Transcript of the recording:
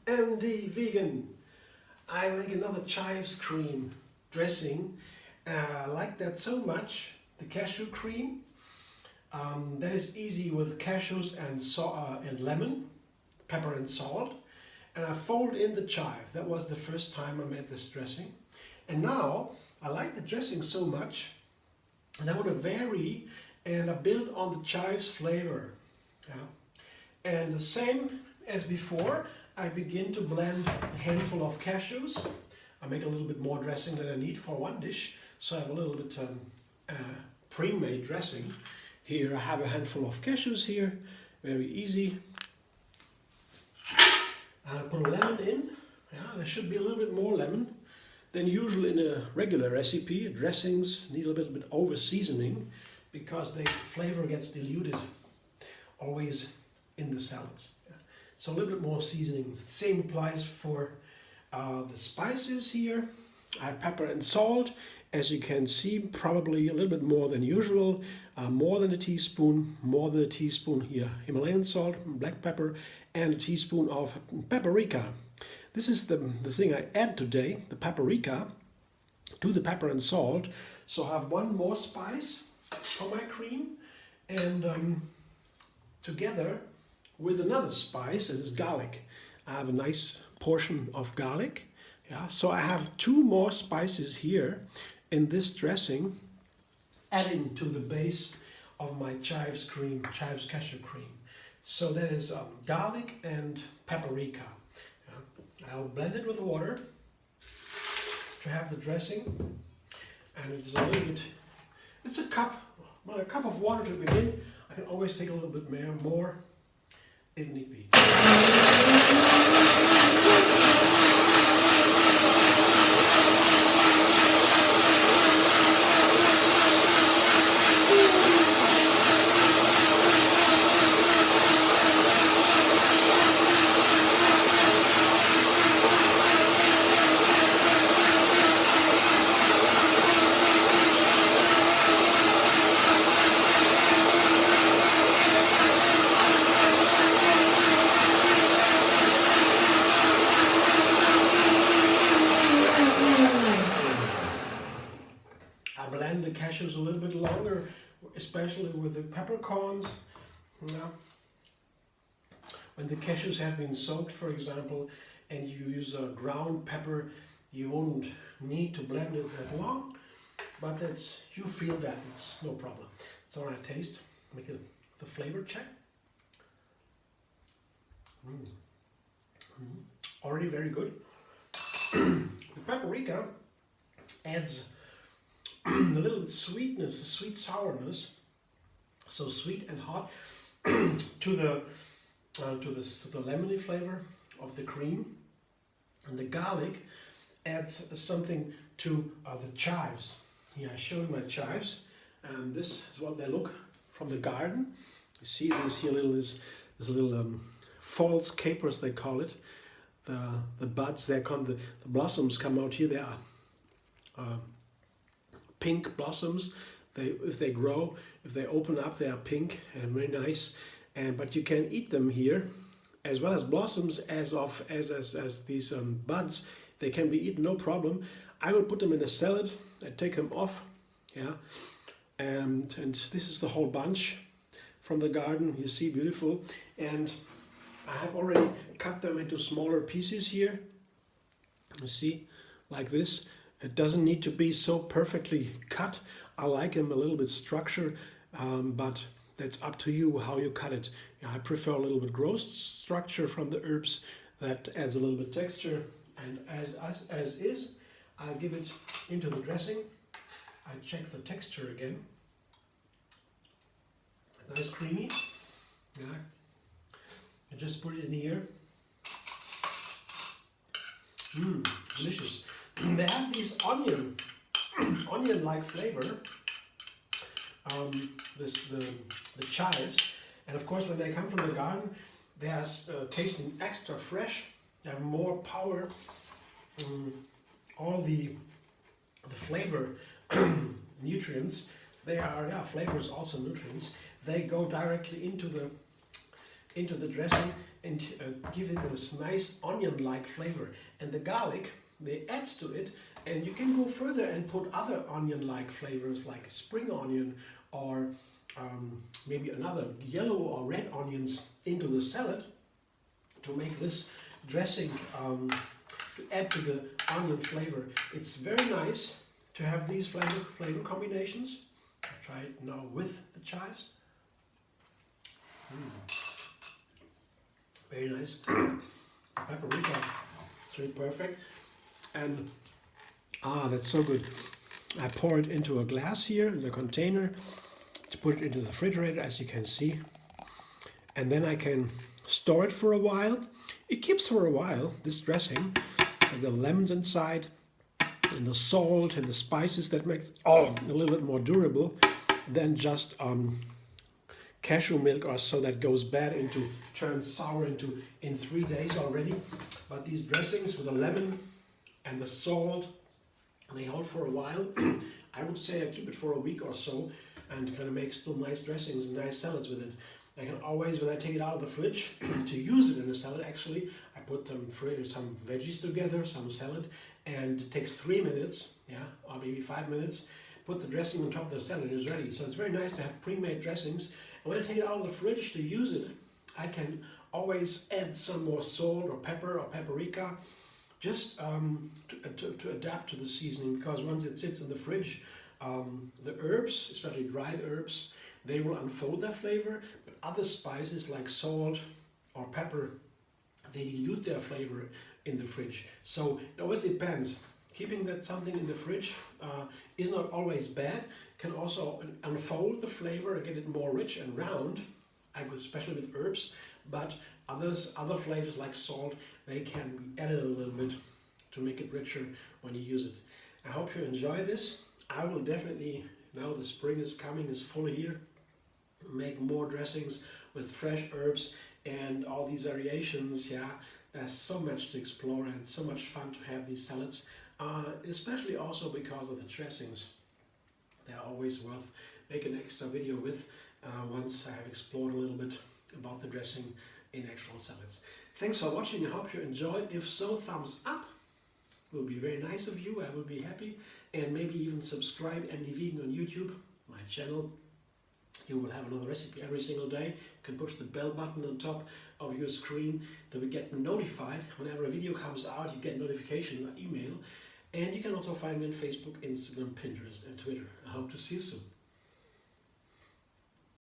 MD Vegan. I make another chives cream dressing. I like that so much, the cashew cream. That is easy with cashews and lemon, pepper and salt. And I fold in the chive. That was the first time I made this dressing. And now I like the dressing so much, and I want to vary, and I build on the chives flavor. Yeah. And the same as before, I begin to blend a handful of cashews. I make a little bit more dressing than I need for one dish, so I have a little bit pre-made dressing. Here I have a handful of cashews here, very easy. And I put a lemon in. Yeah, there should be a little bit more lemon than usual in a regular recipe. Dressings need a little bit over seasoning because the flavor gets diluted always in the salads. Yeah. So a little bit more seasoning. The same applies for the spices here. I have pepper and salt. As you can see, probably a little bit more than usual, more than a teaspoon here, Himalayan salt, black pepper, and a teaspoon of paprika. This is the thing I add today, the paprika, to the pepper and salt. So I have one more spice for my cream, and together with another spice, that is garlic. I have a nice portion of garlic. Yeah, so I have two more spices here in this dressing, adding to the base of my chives cashew cream. So that is garlic and paprika. Yeah. I'll blend it with water to have the dressing, and it's a little bit. It's a cup of water to begin. I can always take a little bit more if need be. Blend the cashews a little bit longer, especially with the peppercorns. Yeah. When the cashews have been soaked, for example, and you use a ground pepper, you won't need to blend it that long, but you feel that, it's no problem. So when I taste, make the flavor check. Already very good. The paprika adds a little bit sweetness, the sweet sourness, so sweet and hot, to the lemony flavor of the cream, and the garlic adds something to the chives. Here I show you my chives, and this is what they look from the garden. You see this here this little false capers, they call it. The buds, the blossoms come out here. They are pink blossoms. If they grow, if they open up, they are pink and very nice. But you can eat them here, as well as blossoms, as these buds. They can be eaten, no problem. I will put them in a salad. I take them off, yeah. And this is the whole bunch from the garden. You see, beautiful. And I have already cut them into smaller pieces here. You see, like this. It doesn't need to be so perfectly cut. I like them a little bit structured, but that's up to you how you cut it. I prefer a little bit gross structure from the herbs. That adds a little bit texture. And as is, I'll give it into the dressing. I check the texture again. Nice creamy. Yeah. I just put it in here. Delicious. They have these onion-like flavor, the chives, and of course when they come from the garden, they are tasting extra fresh. They have more power. All the flavor nutrients, they are flavors also nutrients. They go directly into the dressing, and give it this nice onion-like flavor. And the garlic, they adds to it, and you can go further and put other onion-like flavors like spring onion or maybe another yellow or red onions into the salad to make this dressing to add to the onion flavor. It's very nice to have these flavor combinations. I'll try it now with the chives. Very nice. Paprika, it's really perfect. And that's so good. I pour it into a glass here in the container to put it into the refrigerator, as you can see. And then I can store it for a while. It keeps for a while, this dressing. The lemons inside, and the salt and the spices that make it a little bit more durable than just cashew milk or so that goes bad turns sour in 3 days already. But these dressings with the lemon and the salt, they hold for a while. I would say I keep it for a week or so and kind of make still nice dressings and nice salads with it. I can always, when I take it out of the fridge to use it in a salad, actually, I put some veggies together, some salad, and it takes 3 minutes, or maybe 5 minutes. Put the dressing on top of the salad, it's ready. So it's very nice to have pre-made dressings. And when I take it out of the fridge to use it, I can always add some more salt or pepper or paprika, just to adapt to the seasoning, because once it sits in the fridge, the herbs, especially dried herbs, they will unfold their flavor, but other spices like salt or pepper, they dilute their flavor in the fridge. So it always depends. Keeping something in the fridge is not always bad. Can also unfold the flavor and get it more rich and round, especially with herbs. But other flavors like salt, they can be added a little bit to make it richer when you use it. I hope you enjoy this. I will definitely, now the spring is coming, is full here, make more dressings with fresh herbs and all these variations. There's so much to explore and so much fun to have these salads, especially also because of the dressings. They're always worth making an extra video with once I have explored a little bit about the dressing in actual salads. Thanks for watching. I hope you enjoyed. If so, thumbs up will be very nice of you. I will be happy. And maybe even subscribe MD Vegan on YouTube, my channel. You will have another recipe every single day. You can push the bell button on top of your screen to get notified. Whenever a video comes out, you get notification by email. And you can also find me on Facebook, Instagram, Pinterest, and Twitter. I hope to see you soon.